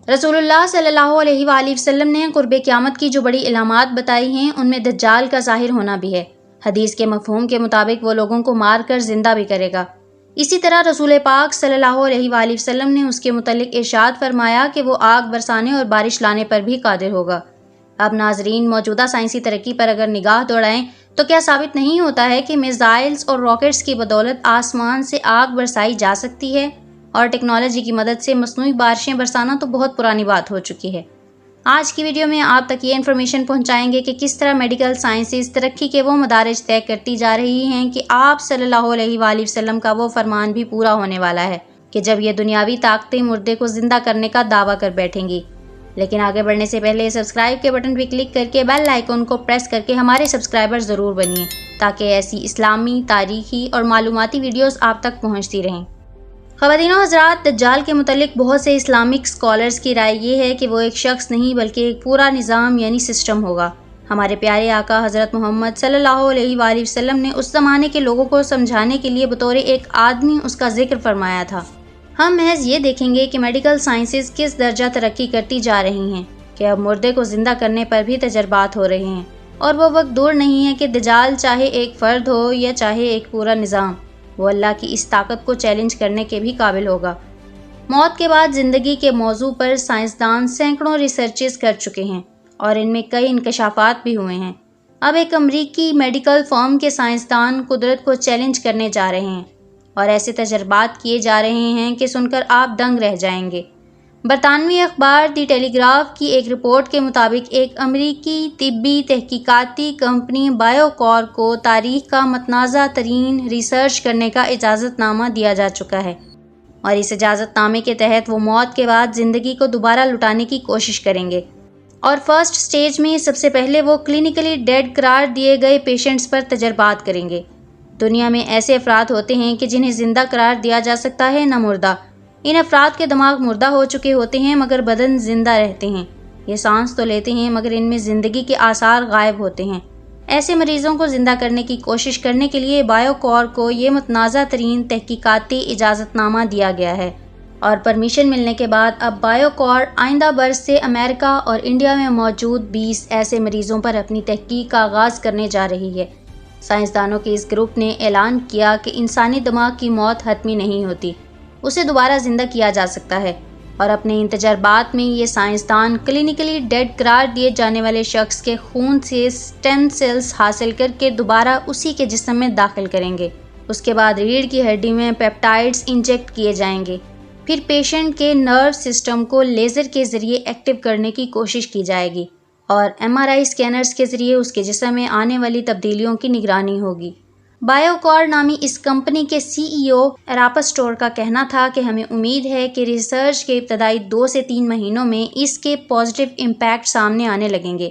رسول اللہ صلی اللہ علیہ وآلہ وسلم نے قرب قیامت کی جو بڑی علامات بتائی ہیں ان میں دجال کا ظاہر ہونا بھی ہے۔ حدیث کے مفہوم کے مطابق وہ لوگوں کو مار کر زندہ بھی کرے گا۔ اسی طرح رسول پاک صلی اللہ علیہ وآلہ وسلم نے اس کے متعلق ارشاد فرمایا کہ وہ آگ برسانے اور بارش لانے پر بھی قادر ہوگا۔ اب ناظرین، موجودہ سائنسی ترقی پر اگر نگاہ دوڑائیں تو کیا ثابت نہیں ہوتا ہے کہ میزائلز اور راکٹس کی بدولت آسمان سے آگ برسائی جا سکتی ہے، اور ٹیکنالوجی کی مدد سے مصنوعی بارشیں برسانا تو بہت پرانی بات ہو چکی ہے۔ آج کی ویڈیو میں آپ تک یہ انفارمیشن پہنچائیں گے کہ کس طرح میڈیکل سائنسز ترقی کے وہ مدارج طے کرتی جا رہی ہیں کہ آپ صلی اللہ علیہ وآلہ وسلم کا وہ فرمان بھی پورا ہونے والا ہے کہ جب یہ دنیاوی طاقتیں مردے کو زندہ کرنے کا دعویٰ کر بیٹھیں گی۔ لیکن آگے بڑھنے سے پہلے سبسکرائب کے بٹن پہ کلک کر کے بیل آئیکن کو پریس کر کے ہمارے سبسکرائبر ضرور بنیے تاکہ ایسی اسلامی، تاریخی اور معلوماتی ویڈیوز آپ تک پہنچتی رہیں۔ خواتین و حضرات، دجال کے متعلق بہت سے اسلامک اسکالرز کی رائے یہ ہے کہ وہ ایک شخص نہیں بلکہ ایک پورا نظام یعنی سسٹم ہوگا۔ ہمارے پیارے آقا حضرت محمد صلی اللہ علیہ وآلہ وسلم نے اس زمانے کے لوگوں کو سمجھانے کے لیے بطور ایک آدمی اس کا ذکر فرمایا تھا۔ ہم محض یہ دیکھیں گے کہ میڈیکل سائنسز کس درجہ ترقی کرتی جا رہی ہیں کہ اب مردے کو زندہ کرنے پر بھی تجربات ہو رہے ہیں، اور وہ وقت دور نہیں ہے کہ دجال چاہے ایک فرد ہو یا چاہے ایک پورا نظام، وہ اللہ کی اس طاقت کو چیلنج کرنے کے بھی قابل ہوگا۔ موت کے بعد زندگی کے موضوع پر سائنسدان سینکڑوں ریسرچز کر چکے ہیں اور ان میں کئی انکشافات بھی ہوئے ہیں۔ اب ایک امریکی میڈیکل فرم کے سائنسدان قدرت کو چیلنج کرنے جا رہے ہیں اور ایسے تجربات کیے جا رہے ہیں کہ سن کر آپ دنگ رہ جائیں گے۔ برطانوی اخبار دی ٹیلی گراف کی ایک رپورٹ کے مطابق ایک امریکی طبی تحقیقاتی کمپنی بائیو کور کو تاریخ کا متنازع ترین ریسرچ کرنے کا اجازت نامہ دیا جا چکا ہے، اور اس اجازت نامے کے تحت وہ موت کے بعد زندگی کو دوبارہ لٹانے کی کوشش کریں گے، اور فرسٹ سٹیج میں سب سے پہلے وہ کلینکلی ڈیڈ قرار دیے گئے پیشنٹس پر تجربات کریں گے۔ دنیا میں ایسے افراد ہوتے ہیں کہ جنہیں زندہ قرار دیا جا سکتا ہے نہ مردہ۔ ان افراد کے دماغ مردہ ہو چکے ہوتے ہیں مگر بدن زندہ رہتے ہیں، یہ سانس تو لیتے ہیں مگر ان میں زندگی کے آثار غائب ہوتے ہیں۔ ایسے مریضوں کو زندہ کرنے کی کوشش کرنے کے لیے بائیو کور کو یہ متنازع ترین تحقیقاتی اجازت نامہ دیا گیا ہے، اور پرمیشن ملنے کے بعد اب بائیو کور آئندہ برس سے امریکہ اور انڈیا میں موجود 20 ایسے مریضوں پر اپنی تحقیق کا آغاز کرنے جا رہی ہے۔ سائنسدانوں کے اس گروپ نے اعلان کیا کہ انسانی دماغ کی موت حتمی نہیں ہوتی، اسے دوبارہ زندہ کیا جا سکتا ہے، اور اپنے ان تجربات میں یہ سائنسدان کلینکلی ڈیڈ قرار دیے جانے والے شخص کے خون سے سٹیم سیلز حاصل کر کے دوبارہ اسی کے جسم میں داخل کریں گے۔ اس کے بعد ریڑھ کی ہڈی میں پیپٹائڈز انجیکٹ کیے جائیں گے، پھر پیشنٹ کے نرو سسٹم کو لیزر کے ذریعے ایکٹیو کرنے کی کوشش کی جائے گی، اور MRI اسکینرز کے ذریعے اس کے جسم میں آنے والی تبدیلیوں کی نگرانی ہوگی۔ بائیو کور نامی اس کمپنی کے CEO اراپسٹور کا کہنا تھا کہ ہمیں امید ہے کہ ریسرچ کے ابتدائی 2 سے 3 مہینوں میں اس کے پازیٹیو امپیکٹ سامنے آنے لگیں گے۔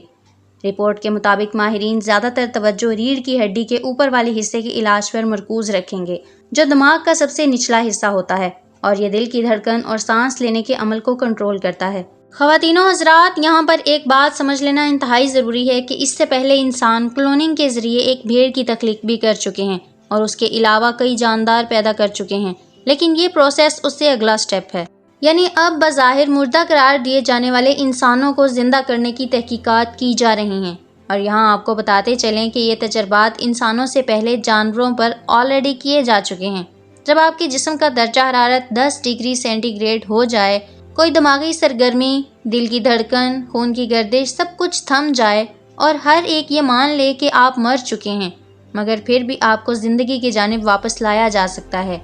رپورٹ کے مطابق ماہرین زیادہ تر توجہ ریڑھ کی ہڈی کے اوپر والے حصے کے علاج پر مرکوز رکھیں گے، جو دماغ کا سب سے نچلا حصہ ہوتا ہے اور یہ دل کی دھڑکن اور سانس لینے کے عمل کو کنٹرول کرتا ہے۔ خواتین و حضرات، یہاں پر ایک بات سمجھ لینا انتہائی ضروری ہے کہ اس سے پہلے انسان کلوننگ کے ذریعے ایک بھیڑ کی تخلیق بھی کر چکے ہیں اور اس کے علاوہ کئی جاندار پیدا کر چکے ہیں، لیکن یہ پروسیس اس سے اگلا سٹیپ ہے، یعنی اب بظاہر مردہ قرار دیے جانے والے انسانوں کو زندہ کرنے کی تحقیقات کی جا رہی ہیں۔ اور یہاں آپ کو بتاتے چلیں کہ یہ تجربات انسانوں سے پہلے جانوروں پر آلریڈی کیے جا چکے ہیں۔ جب آپ کے جسم کا درجہ حرارت 10 ڈگری سینٹی گریڈ ہو جائے، کوئی دماغی سرگرمی، دل کی دھڑکن، خون کی گردش سب کچھ تھم جائے اور ہر ایک یہ مان لے کہ آپ مر چکے ہیں، مگر پھر بھی آپ کو زندگی کی جانب واپس لایا جا سکتا ہے۔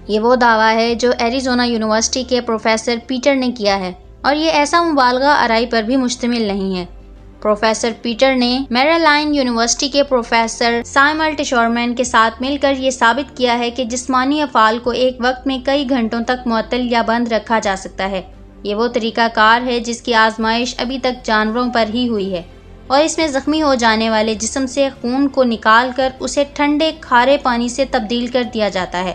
یہ وہ دعویٰ ہے جو ایریزونا یونیورسٹی کے پروفیسر پیٹر نے کیا ہے، اور یہ ایسا مبالغہ آرائی پر بھی مشتمل نہیں ہے۔ پروفیسر پیٹر نے میریلائن یونیورسٹی کے پروفیسر سائمل ٹشورمین کے ساتھ مل کر یہ ثابت کیا ہے کہ جسمانی افعال کو ایک وقت میں کئی گھنٹوں تک معطل یا بند رکھا جا سکتا ہے۔ یہ وہ طریقہ کار ہے جس کی آزمائش ابھی تک جانوروں پر ہی ہوئی ہے، اور اس میں زخمی ہو جانے والے جسم سے خون کو نکال کر اسے ٹھنڈے کھارے پانی سے تبدیل کر دیا جاتا ہے،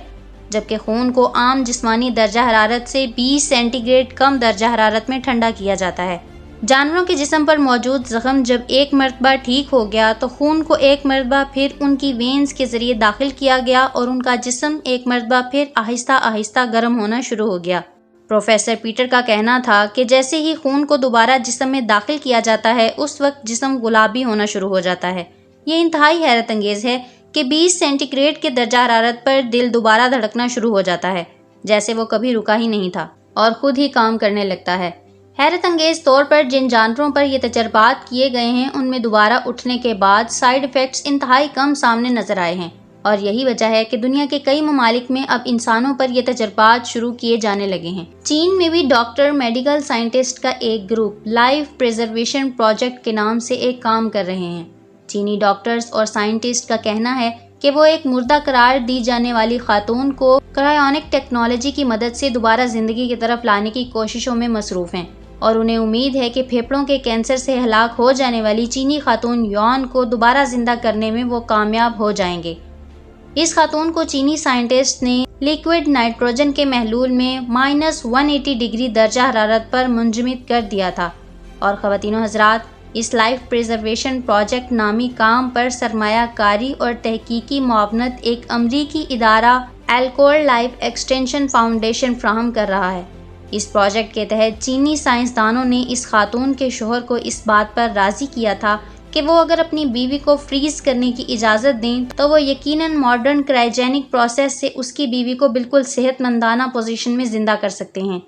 جبکہ خون کو عام جسمانی درجہ حرارت سے 20 سینٹی گریڈ کم درجہ حرارت میں ٹھنڈا کیا جاتا ہے۔ جانوروں کے جسم پر موجود زخم جب ایک مرتبہ ٹھیک ہو گیا تو خون کو ایک مرتبہ پھر ان کی وینز کے ذریعے داخل کیا گیا اور ان کا جسم ایک مرتبہ پھر آہستہ آہستہ گرم ہونا شروع ہو گیا۔ پروفیسر پیٹر کا کہنا تھا کہ جیسے ہی خون کو دوبارہ جسم میں داخل کیا جاتا ہے اس وقت جسم گلابی ہونا شروع ہو جاتا ہے۔ یہ انتہائی حیرت انگیز ہے کہ 20 سینٹی گریڈ کے درجہ حرارت پر دل دوبارہ دھڑکنا شروع ہو جاتا ہے، جیسے وہ کبھی رکا ہی نہیں تھا اور خود ہی کام کرنے لگتا ہے۔ حیرت انگیز طور پر جن جانوروں پر یہ تجربات کیے گئے ہیں ان میں دوبارہ اٹھنے کے بعد سائیڈ ایفیکٹس انتہائی کم سامنے نظر آئے ہیں، اور یہی وجہ ہے کہ دنیا کے کئی ممالک میں اب انسانوں پر یہ تجربات شروع کیے جانے لگے ہیں۔ چین میں بھی ڈاکٹر میڈیکل سائنٹسٹ کا ایک گروپ لائف پریزرویشن پروجیکٹ کے نام سے ایک کام کر رہے ہیں۔ چینی ڈاکٹرز اور سائنٹسٹ کا کہنا ہے کہ وہ ایک مردہ قرار دی جانے والی خاتون کو کرائیونک ٹیکنالوجی کی مدد سے دوبارہ زندگی کی طرف لانے کی کوششوں میں مصروف ہیں، اور انہیں امید ہے کہ پھیپھڑوں کے کینسر سے ہلاک ہو جانے والی چینی خاتون یوان کو دوبارہ زندہ کرنے میں وہ کامیاب ہو جائیں گے۔ اس خاتون کو چینی سائنٹسٹ نے لیکوڈ نائٹروجن کے محلول میں -180 ڈگری درجہ حرارت پر منجمد کر دیا تھا، اور خواتین و حضرات، اس لائف پریزرویشن پروجیکٹ نامی کام پر سرمایہ کاری اور تحقیقی معاونت ایک امریکی ادارہ الکور لائف ایکسٹینشن فاؤنڈیشن فراہم کر رہا ہے۔ اس پروجیکٹ کے تحت چینی سائنسدانوں نے اس خاتون کے شوہر کو اس بات پر راضی کیا تھا کہ وہ اگر اپنی بیوی کو فریز کرنے کی اجازت دیں تو وہ یقیناً ماڈرن کرائیوجینک پروسیس سے اس کی بیوی کو بالکل صحت مندانہ پوزیشن میں زندہ کر سکتے ہیں۔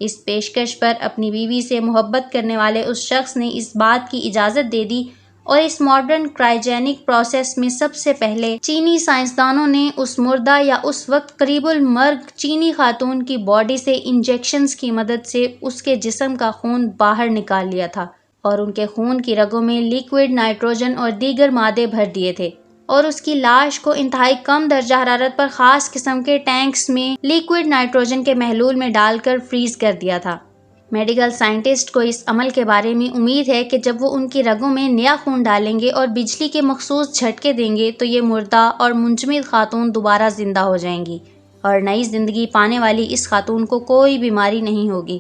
اس پیشکش پر اپنی بیوی سے محبت کرنے والے اس شخص نے اس بات کی اجازت دے دی، اور اس ماڈرن کرائیوجینک پروسیس میں سب سے پہلے چینی سائنسدانوں نے اس مردہ یا اس وقت قریب المرگ چینی خاتون کی باڈی سے انجیکشنز کی مدد سے اس کے جسم کا خون باہر نکال لیا تھا، اور ان کے خون کی رگوں میں لیکوڈ نائٹروجن اور دیگر مادے بھر دیے تھے، اور اس کی لاش کو انتہائی کم درجہ حرارت پر خاص قسم کے ٹینکس میں لیکوڈ نائٹروجن کے محلول میں ڈال کر فریز کر دیا تھا۔ میڈیکل سائنٹسٹ کو اس عمل کے بارے میں امید ہے کہ جب وہ ان کی رگوں میں نیا خون ڈالیں گے اور بجلی کے مخصوص جھٹکے دیں گے تو یہ مردہ اور منجمد خاتون دوبارہ زندہ ہو جائیں گی، اور نئی زندگی پانے والی اس خاتون کو کوئی بیماری نہیں ہوگی۔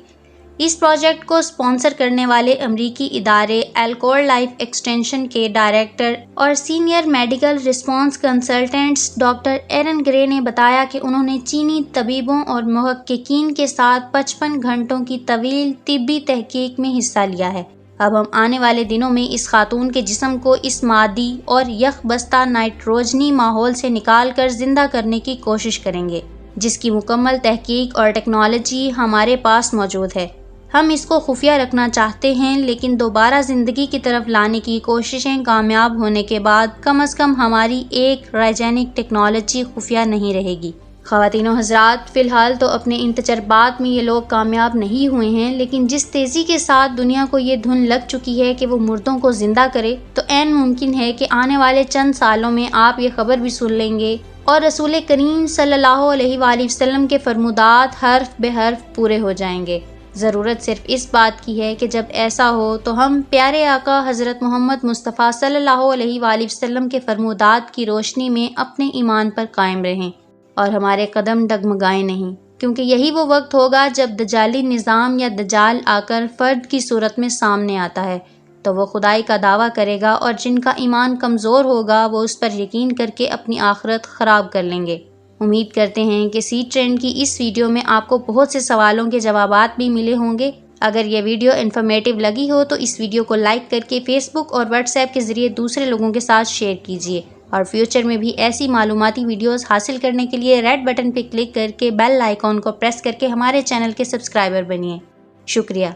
اس پروجیکٹ کو اسپانسر کرنے والے امریکی ادارے الکور لائف ایکسٹینشن کے ڈائریکٹر اور senior medical response consultants doctor Erin Gray نے بتایا کہ انہوں نے چینی طبیبوں اور محققین کے ساتھ 55 گھنٹوں کی طویل طبی تحقیق میں حصہ لیا ہے۔ اب ہم آنے والے دنوں میں اس خاتون کے جسم کو اس مادی اور یخ بستہ نائٹروجنی ماحول سے نکال کر زندہ کرنے کی کوشش کریں گے، جس کی مکمل تحقیق اور ٹیکنالوجی ہمارے پاس موجود ہے۔ ہم اس کو خفیہ رکھنا چاہتے ہیں، لیکن دوبارہ زندگی کی طرف لانے کی کوششیں کامیاب ہونے کے بعد کم از کم ہماری ایک کرائیوجینک ٹیکنالوجی خفیہ نہیں رہے گی۔ خواتین و حضرات، فی الحال تو اپنے ان تجربات میں یہ لوگ کامیاب نہیں ہوئے ہیں، لیکن جس تیزی کے ساتھ دنیا کو یہ دھن لگ چکی ہے کہ وہ مردوں کو زندہ کرے، تو عین ممکن ہے کہ آنے والے چند سالوں میں آپ یہ خبر بھی سن لیں گے اور رسول کریم صلی اللہ علیہ وآلہ وسلم کے فرمودات حرف بے حرف پورے ہو جائیں گے۔ ضرورت صرف اس بات کی ہے کہ جب ایسا ہو تو ہم پیارے آقا حضرت محمد مصطفیٰ صلی اللہ علیہ وآلہ وسلم کے فرمودات کی روشنی میں اپنے ایمان پر قائم رہیں اور ہمارے قدم ڈگمگائیں نہیں، کیونکہ یہی وہ وقت ہوگا جب دجالی نظام یا دجال آ کر فرد کی صورت میں سامنے آتا ہے تو وہ خدائی کا دعویٰ کرے گا، اور جن کا ایمان کمزور ہوگا وہ اس پر یقین کر کے اپنی آخرت خراب کر لیں گے۔ امید کرتے ہیں کہ سی ٹرینڈ کی اس ویڈیو میں آپ کو بہت سے سوالوں کے جوابات بھی ملے ہوں گے۔ اگر یہ ویڈیو انفارمیٹیو لگی ہو تو اس ویڈیو کو لائک کر کے فیس بک اور واٹس ایپ کے ذریعے دوسرے لوگوں کے ساتھ شیئر کیجیے، اور فیوچر میں بھی ایسی معلوماتی ویڈیوز حاصل کرنے کے لیے ریڈ بٹن پہ کلک کر کے بیل آئیکن کو پریس کر کے ہمارے چینل کے سبسکرائبر بنیے۔ شکریہ۔